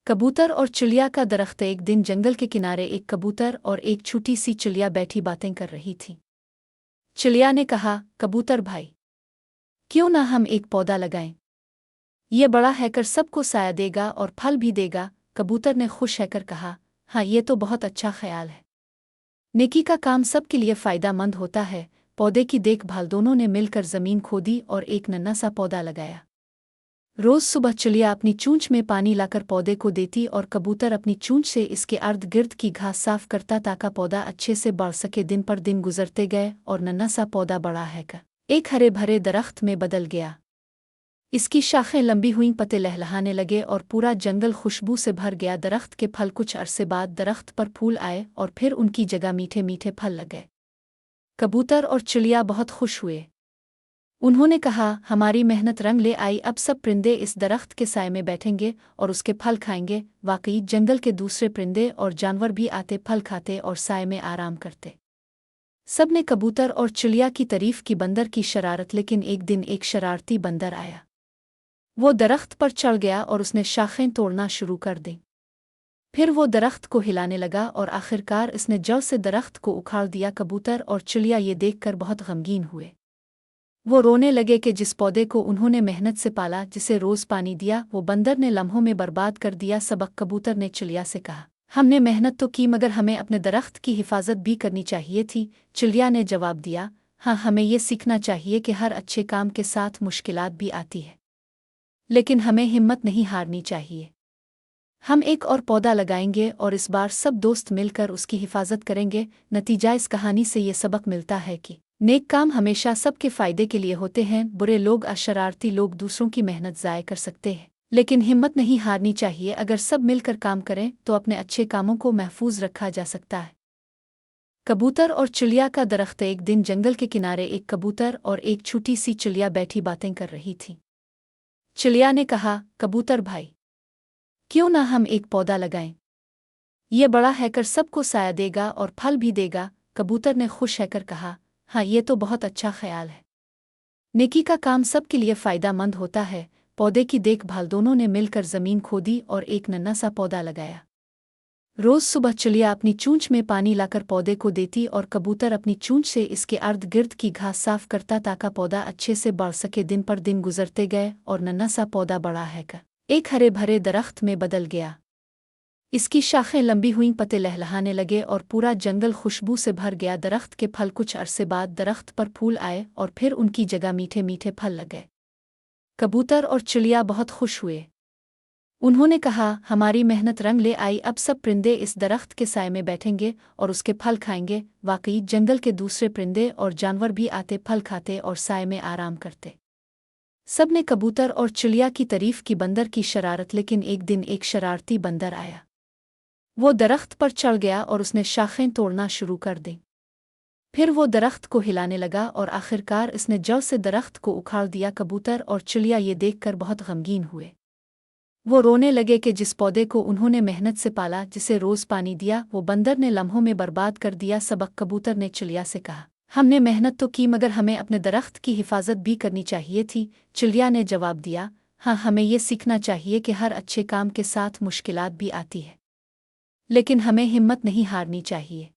कबूतर और चिड़िया का दरख्त। एक दिन जंगल के किनारे एक कबूतर और एक छोटी सी चिड़िया बैठी बातें कर रही थी। चिड़िया ने कहा, कबूतर भाई, क्यों ना हम एक पौधा लगाएं? ये बड़ा हैकर सबको साया देगा और फल भी देगा। कबूतर ने खुश हैकर कहा, हाँ, ये तो बहुत अच्छा ख्याल है। नेकी का काम सबके लिए फ़ायदा मंद होता है। पौधे की देखभाल दोनों ने मिलकर ज़मीन खोदी और एक नन्हा सा पौधा लगाया। रोज़ सुबह चिड़िया अपनी चोंच में पानी लाकर पौधे को देती और कबूतर अपनी चोंच से इसके अर्द गिर्द की घास साफ करता ताकि पौधा अच्छे से बढ़ सके। दिन पर दिन गुजरते गए और नन्हा सा पौधा बड़ा हैकर एक हरे भरे दरख्त में बदल गया। इसकी शाखें लंबी हुईं, पत्ते लहलहाने लगे और पूरा जंगल खुशबू से भर गया। दरख्त के फल कुछ अरसे बाद दरख्त पर फूल आए और फिर उनकी जगह मीठे मीठे फल लगे। कबूतर और चिड़िया बहुत खुश हुए। उन्होंने कहा, हमारी मेहनत रंग ले आई। अब सब परिंदे इस दरख्त के साए में बैठेंगे और उसके फल खाएंगे। वाकई जंगल के दूसरे परिंदे और जानवर भी आते, फल खाते और साए में आराम करते। सब ने कबूतर और चिड़िया की तारीफ की। बंदर की शरारत। लेकिन एक दिन एक शरारती बंदर आया। वो दरख्त पर चढ़ गया और उसने शाखें तोड़ना शुरू कर दी। फिर वो दरख्त को हिलाने लगा और आखिरकार इसने जड़ से दरख्त को उखाड़ दिया। कबूतर और चिड़िया ये देखकर बहुत गमगीन हुए। वो रोने लगे कि जिस पौधे को उन्होंने मेहनत से पाला, जिसे रोज़ पानी दिया, वो बंदर ने लम्हों में बर्बाद कर दिया। सबक। कबूतर ने चिड़िया से कहा, हमने मेहनत तो की मगर हमें अपने दरख्त की हिफाजत भी करनी चाहिए थी। चिड़िया ने जवाब दिया, हाँ, हमें ये सीखना चाहिए कि हर अच्छे काम के साथ मुश्किलात भी आती है, लेकिन हमें हिम्मत नहीं हारनी चाहिए। हम एक और पौधा लगाएंगे और इस बार सब दोस्त मिलकर उसकी हिफाजत करेंगे। नतीजा इस कहानी से ये सबक मिलता है कि नेक काम हमेशा सबके फ़ायदे के लिए होते हैं। बुरे लोग, शरारती लोग दूसरों की मेहनत ज़ाय कर सकते हैं, लेकिन हिम्मत नहीं हारनी चाहिए। अगर सब मिलकर काम करें तो अपने अच्छे कामों को महफूज रखा जा सकता है। कबूतर और चिड़िया का दरख्त। एक दिन जंगल के किनारे एक कबूतर और एक छोटी सी चिड़िया बैठी बातें कर रही थी। चिड़िया ने कहा, कबूतर भाई, क्यों ना हम एक पौधा लगाएं? ये बड़ा हैकर सबको साया देगा और फल भी देगा। कबूतर ने खुश हैकर कहा, हाँ, ये तो बहुत अच्छा ख्याल है। नेकी का काम सबके लिए फ़ायदा मंद होता है। पौधे की देखभाल दोनों ने मिलकर ज़मीन खोदी और एक नन्हा सा पौधा लगाया। रोज़ सुबह चिड़िया अपनी चोंच में पानी लाकर पौधे को देती और कबूतर अपनी चोंच से इसके अर्द गिर्द की घास साफ करता ताकि पौधा अच्छे से बढ़ सके। दिन पर दिन गुजरते गए और नन्हा सा पौधा बड़ा हैकर एक हरे भरे दरख्त में बदल गया। इसकी शाखें लंबी हुईं, पत्ते लहलहाने लगे और पूरा जंगल खुशबू से भर गया। दरख्त के फल कुछ अरसे बाद दरख्त पर फूल आए और फिर उनकी जगह मीठे मीठे फल लगे। कबूतर और चिड़िया बहुत खुश हुए। उन्होंने कहा, हमारी मेहनत रंग ले आई। अब सब परिंदे इस दरख्त के साए में बैठेंगे और उसके फल खाएंगे। वाकई जंगल के दूसरे परिंदे और जानवर भी आते, फल खाते और साए में आराम करते। सब ने कबूतर और चिड़िया की तारीफ की। बंदर की शरारत। लेकिन एक दिन एक शरारती बंदर आया। वो दरख्त पर चढ़ गया और उसने शाखें तोड़ना शुरू कर दी। फिर वो दरख्त को हिलाने लगा और आखिरकार इसने जड़ से दरख्त को उखाड़ दिया। कबूतर और चिड़िया ये देखकर बहुत गमगीन हुए। वो रोने लगे कि जिस पौधे को उन्होंने मेहनत से पाला, जिसे रोज़ पानी दिया, वो बंदर ने लम्हों में बर्बाद कर दिया। सबक। कबूतर ने चिड़िया से कहा, हमने मेहनत तो की मगर हमें अपने दरख्त की हिफाजत भी करनी चाहिए थी। चिड़िया ने जवाब दिया, हाँ, हमें ये सीखना चाहिए कि हर अच्छे काम के साथ मुश्किलात भी आती है, लेकिन हमें हिम्मत नहीं हारनी चाहिए।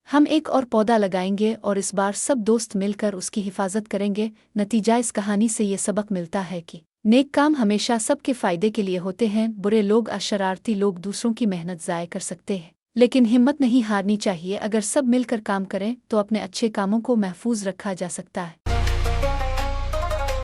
हम एक और पौधा लगाएंगे और इस बार सब दोस्त मिलकर उसकी हिफाजत करेंगे। नतीजा इस कहानी से ये सबक मिलता है कि नेक काम हमेशा सबके फ़ायदे के लिए होते हैं। बुरे लोग, शरारती लोग दूसरों की मेहनत ज़ाय कर सकते हैं, लेकिन हिम्मत नहीं हारनी चाहिए। अगर सब मिलकर काम करें तो अपने अच्छे कामों को महफूज रखा जा सकता है।